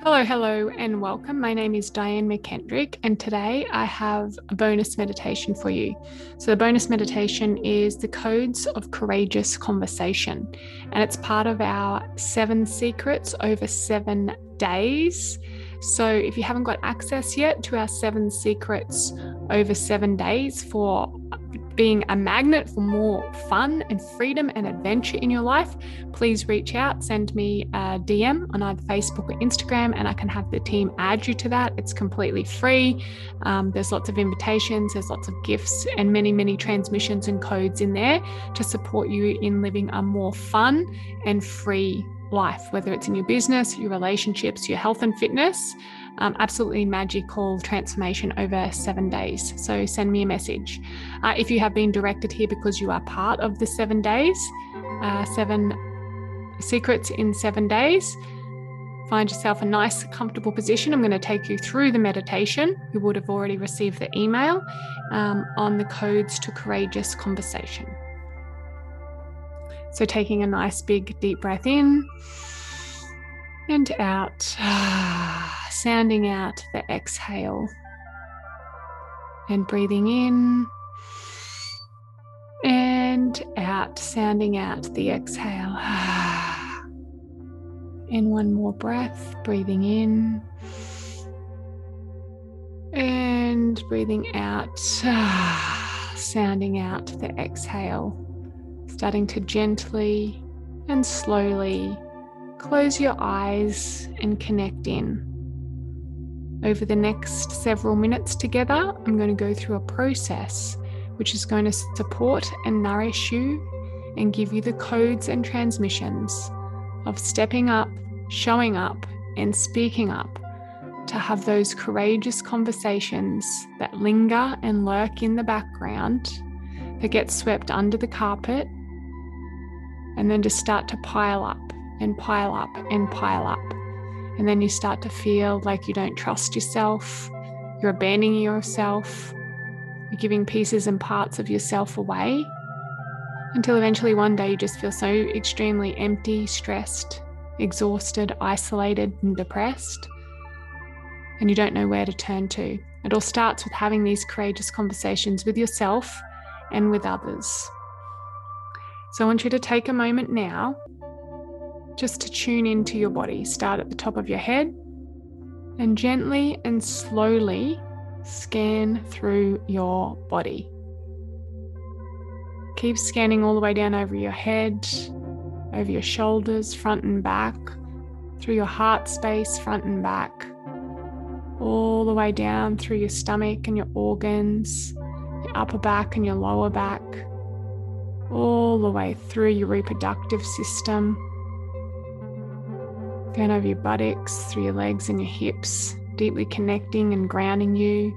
Hello, and welcome. My name is Diane McKendrick, and today I have a bonus meditation for you. So, the bonus meditation is the Codes of Courageous Conversation, and it's part of our 7 secrets over 7 days. So, if you haven't got access yet to our 7 secrets over 7 days for being a magnet for more fun and freedom and adventure in your life, please reach out, send me a DM on either Facebook or Instagram, and I can have the team add you to that. It's completely free. There's lots of invitations, there's lots of gifts, and many transmissions and codes in there to support you in living a more fun and free life, whether it's in your business, your relationships, your health and fitness. Absolutely magical transformation over 7 days. So send me a message. If you have been directed here because you are part of the 7 days, 7 secrets in 7 days, find yourself a nice, comfortable position. I'm going to take you through the meditation. You would have already received the email on the codes to courageous conversation. So taking a nice, big, deep breath in and out, sounding out the exhale, and breathing in and out, sounding out the exhale. And one more breath, breathing in and breathing out, sounding out the exhale, starting to gently and slowly close your eyes and connect in. Over the next several minutes together, I'm going to go through a process which is going to support and nourish you and give you the codes and transmissions of stepping up, showing up, and speaking up to have those courageous conversations that linger and lurk in the background, that get swept under the carpet, and then just start to pile up and pile up and pile up. And then you start to feel like you don't trust yourself, you're abandoning yourself, you're giving pieces and parts of yourself away, until eventually one day you just feel so extremely empty, stressed, exhausted, isolated, and depressed, and you don't know where to turn to. It all starts with having these courageous conversations with yourself and with others. So I want you to take a moment now just to tune into your body. Start at the top of your head and gently and slowly scan through your body. Keep scanning all the way down over your head, over your shoulders, front and back, through your heart space, front and back, all the way down through your stomach and your organs, your upper back and your lower back, all the way through your reproductive system, down over your buttocks, through your legs and your hips, deeply connecting and grounding you.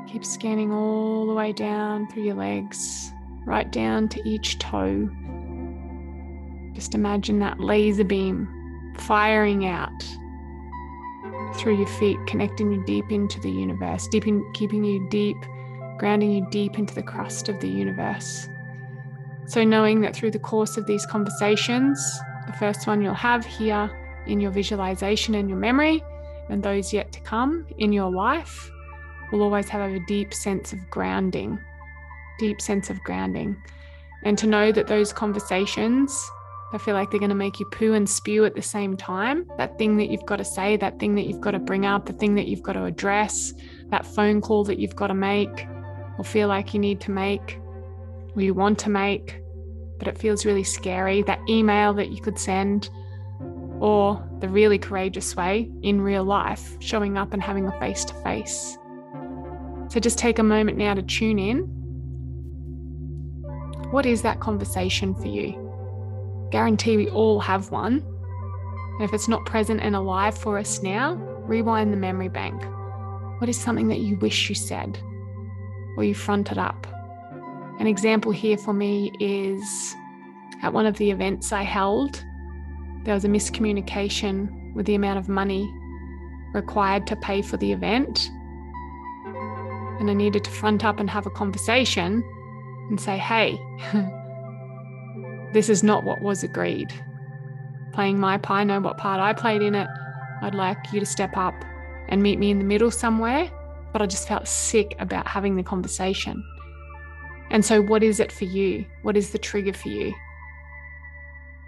Keep scanning all the way down through your legs, right down to each toe. Just imagine that laser beam firing out through your feet, connecting you deep into the universe, keeping you deep, grounding you deep into the crust of the universe. So knowing that through the course of these conversations, the first one you'll have here in your visualization and your memory, and those yet to come in your life, will always have a deep sense of grounding. And to know that those conversations, I feel like they're going to make you poo and spew at the same time. That thing that you've got to say, that thing that you've got to bring up, the thing that you've got to address, that phone call that you've got to make or feel like you need to make or you want to make, but it feels really scary, that email that you could send, or the really courageous way in real life, showing up and having a face-to-face. So just take a moment now to tune in. What is that conversation for you? Guarantee we all have one. And if it's not present and alive for us now, rewind the memory bank. What is something that you wish you said or you fronted up? An example here for me is at one of the events I held, there was a miscommunication with the amount of money required to pay for the event. And I needed to front up and have a conversation and say, hey, this is not what was agreed. Playing my part, I know what part I played in it. I'd like you to step up and meet me in the middle somewhere. But I just felt sick about having the conversation. And so what is it for you? What is the trigger for you?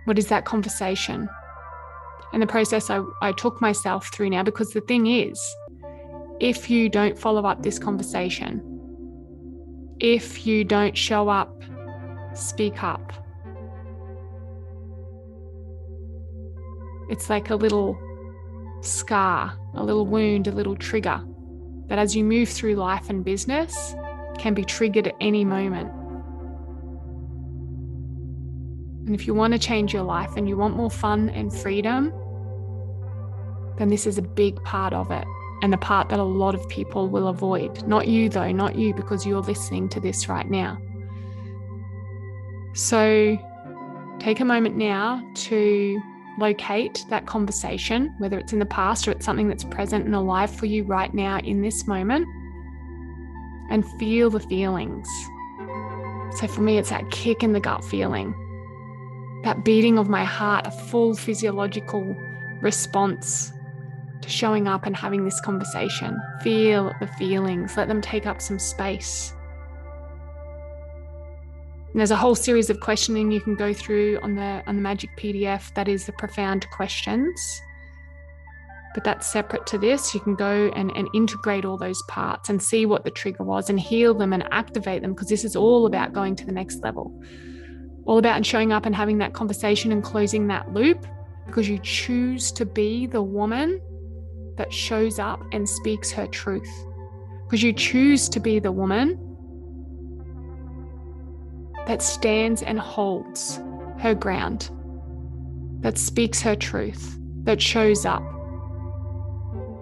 What is that conversation? And the process I took myself through now, because the thing is, if you don't follow up this conversation, if you don't show up, speak up, it's like a little scar, a little wound, a little trigger that as you move through life and business can be triggered at any moment. And if you want to change your life and you want more fun and freedom, then this is a big part of it, and the part that a lot of people will avoid. Not you though, not you, because you're listening to this right now. So take a moment now to locate that conversation, whether it's in the past or it's something that's present and alive for you right now in this moment, and feel the feelings. So for me, it's that kick in the gut feeling, that beating of my heart, a full physiological response to showing up and having this conversation. Feel the feelings, let them take up some space. And there's a whole series of questioning you can go through on the Magic PDF. That is the profound questions. But that's separate to this. You can go and integrate all those parts and see what the trigger was and heal them and activate them, because this is all about going to the next level. All about showing up and having that conversation and closing that loop, because you choose to be the woman that shows up and speaks her truth. Because you choose to be the woman that stands and holds her ground, that speaks her truth, that shows up,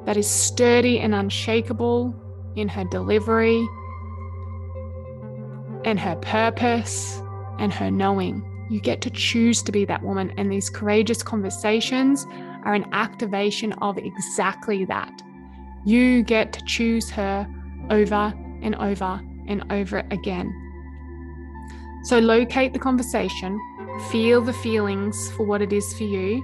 that is sturdy and unshakable in her delivery and her purpose and her knowing. You get to choose to be that woman, and these courageous conversations are an activation of exactly that. You get to choose her over and over and over again. So locate the conversation, feel the feelings for what it is for you,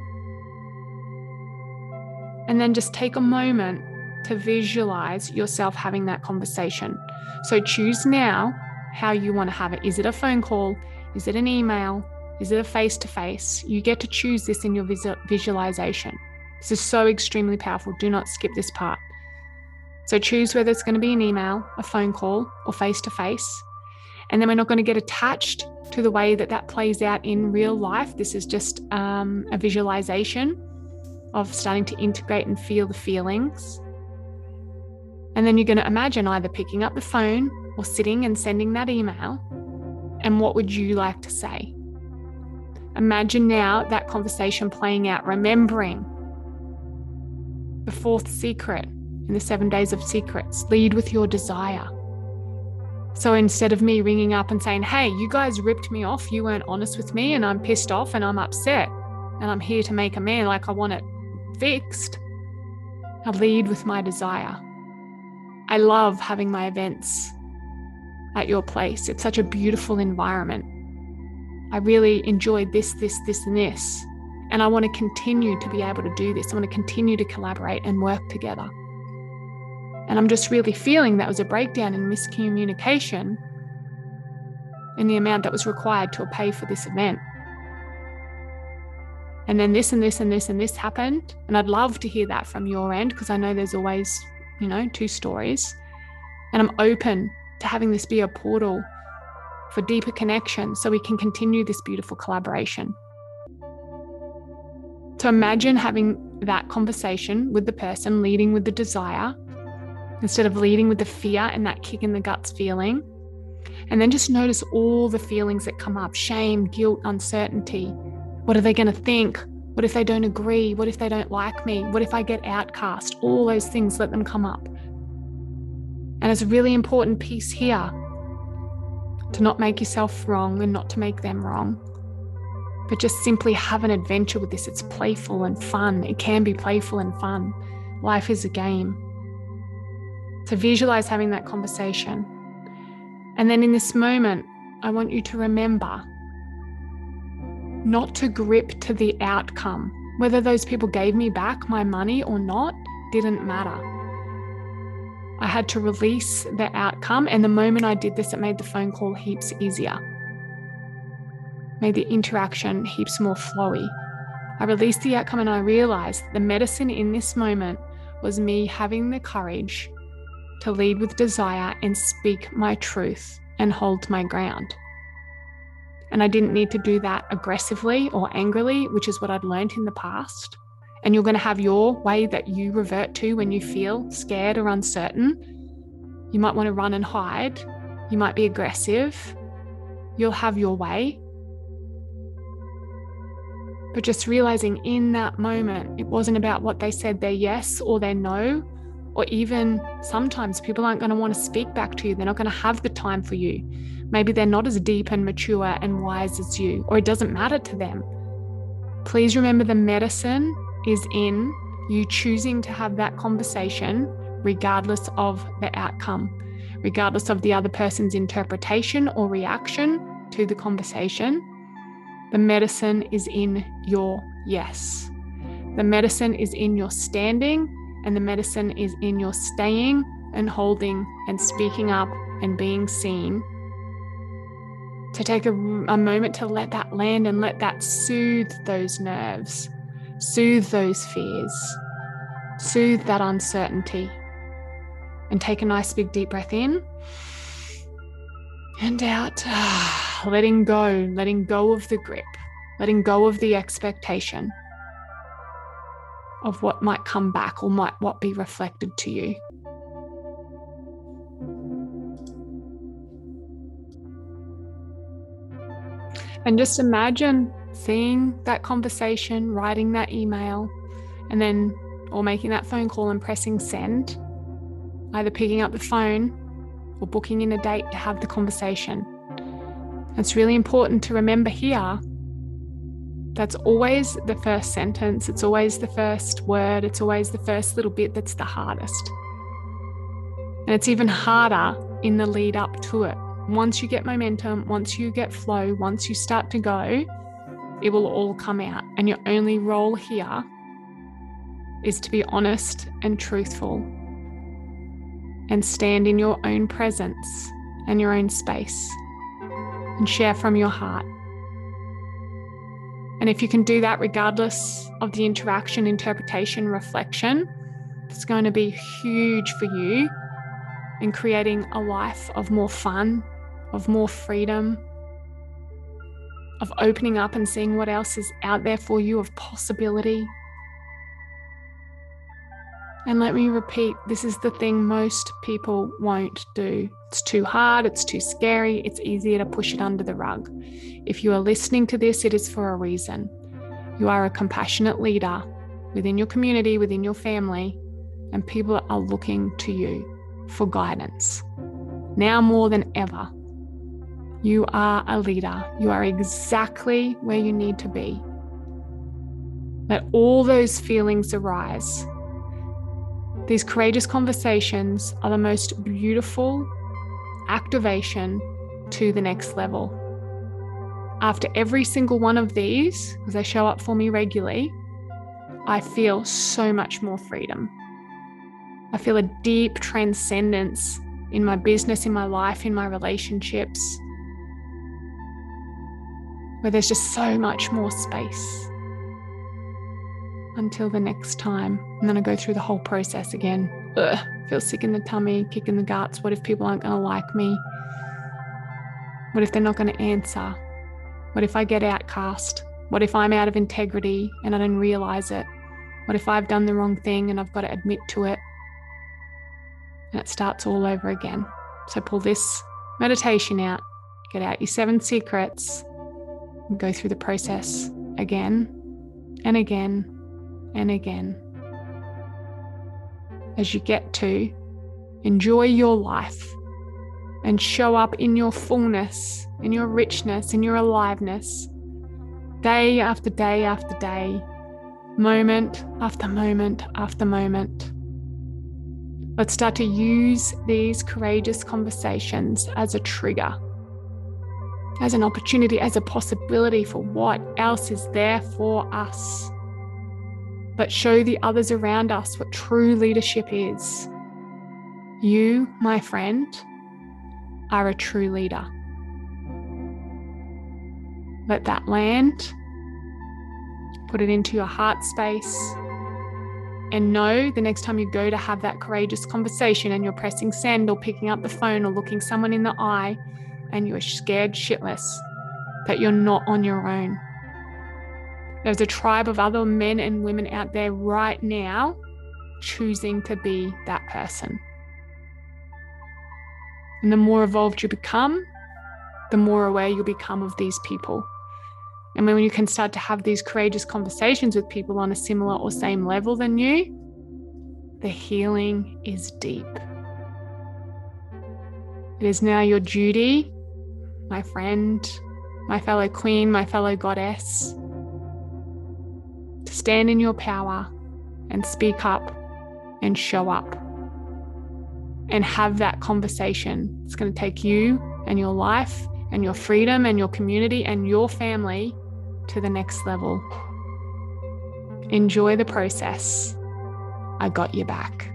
and then just take a moment to visualize yourself having that conversation. So choose now how you want to have it. Is it a phone call? Is it an email? Is it a face-to-face? You get to choose this in your visualization. This is so extremely powerful. Do not skip this part. So choose whether it's going to be an email, a phone call, or face-to-face. And then we're not going to get attached to the way that plays out in real life. This is just a visualization of starting to integrate and feel the feelings. And then you're going to imagine either picking up the phone or sitting and sending that email. And what would you like to say? Imagine now that conversation playing out, remembering the fourth secret in the 7 days of secrets. Lead with your desire. So instead of me ringing up and saying, hey, you guys ripped me off, you weren't honest with me, and I'm pissed off and I'm upset and I'm here to make amends, like I want it fixed, I lead with my desire. I love having my events at your place. It's such a beautiful environment. I really enjoyed this, and this. And I want to continue to be able to do this. I want to continue to collaborate and work together. And I'm just really feeling that was a breakdown in miscommunication in the amount that was required to pay for this event. And then this and this and this and this happened. And I'd love to hear that from your end, because I know there's always, two stories. And I'm open to having this be a portal for deeper connection so we can continue this beautiful collaboration. So imagine having that conversation with the person, leading with the desire instead of leading with the fear and that kick in the guts feeling. And then just notice all the feelings that come up: shame, guilt, uncertainty. What are they going to think? What if they don't agree? What if they don't like me? What if I get outcast? All those things, let them come up. And it's a really important piece here to not make yourself wrong and not to make them wrong, but just simply have an adventure with this. It's playful and fun. It can be playful and fun. Life is a game. So visualize having that conversation. And then in this moment, I want you to remember not to grip to the outcome Whether those people gave me back my money or not didn't matter. I had to release the outcome, and the moment I did this, it made the phone call heaps easier, made the interaction heaps more flowy. I released the outcome and I realized the medicine in this moment was me having the courage to lead with desire and speak my truth and hold my ground. And I didn't need to do that aggressively or angrily, which is what I'd learned in the past. And you're going to have your way that you revert to when you feel scared or uncertain. You might want to run and hide. You might be aggressive. You'll have your way. But just realizing in that moment, it wasn't about what they said, their yes or their no, or even sometimes people aren't going to want to speak back to you. They're not going to have the time for you. Maybe they're not as deep and mature and wise as you, or it doesn't matter to them. Please remember the medicine is in you choosing to have that conversation regardless of the outcome, regardless of the other person's interpretation or reaction to the conversation. The medicine is in your yes. The medicine is in your standing, and the medicine is in your staying and holding and speaking up and being seen. To take a moment to let that land and let that soothe those nerves, soothe those fears, soothe that uncertainty. And take a nice big deep breath in and out. Letting go of the grip, letting go of the expectation of what might come back or what be reflected to you. And just imagine seeing that conversation, writing that email, and then, or making that phone call and pressing send, either picking up the phone or booking in a date to have the conversation. It's really important to remember here, that's always the first sentence, it's always the first word, it's always the first little bit that's the hardest. And it's even harder in the lead up to it. Once you get momentum, once you get flow, once you start to go, it will all come out. And your only role here is to be honest and truthful and stand in your own presence and your own space and share from your heart. And if you can do that regardless of the interaction, interpretation, reflection, it's going to be huge for you in creating a life of more fun, of more freedom, of opening up and seeing what else is out there for you, of possibility. And let me repeat, this is the thing most people won't do. It's too hard, it's too scary, it's easier to push it under the rug. If you are listening to this, it is for a reason. You are a compassionate leader within your community, within your family, and people are looking to you for guidance. Now more than ever, you are a leader. You are exactly where you need to be. Let all those feelings arise. These courageous conversations are the most beautiful activation to the next level. After every single one of these, because they show up for me regularly, I feel so much more freedom. I feel a deep transcendence in my business, in my life, in my relationships, where there's just so much more space. Until the next time. And then I go through the whole process again. Feel sick in the tummy, kick in the guts. What if people aren't going to like me? What if they're not going to answer? What if I get outcast? What if I'm out of integrity and I don't realize it? What if I've done the wrong thing and I've got to admit to it? And it starts all over again. So pull this meditation out, get out your 7 secrets, and go through the process again and again and again. As you get to enjoy your life and show up in your fullness, in your richness, in your aliveness, day after day after day, moment after moment after moment. Let's start to use these courageous conversations as a trigger, as an opportunity, as a possibility for what else is there for us. but show the others around us what true leadership is. You, my friend, are a true leader. Let that land. Put it into your heart space. And know the next time you go to have that courageous conversation and you're pressing send or picking up the phone or looking someone in the eye and you're scared shitless, that you're not on your own. There's a tribe of other men and women out there right now choosing to be that person. And the more evolved you become, the more aware you'll become of these people. And when you can start to have these courageous conversations with people on a similar or same level than you, the healing is deep. It is now your duty, my friend, my fellow queen, my fellow goddess, to stand in your power and speak up and show up and have that conversation. It's going to take you and your life and your freedom and your community and your family to the next level. Enjoy the process. I got your back.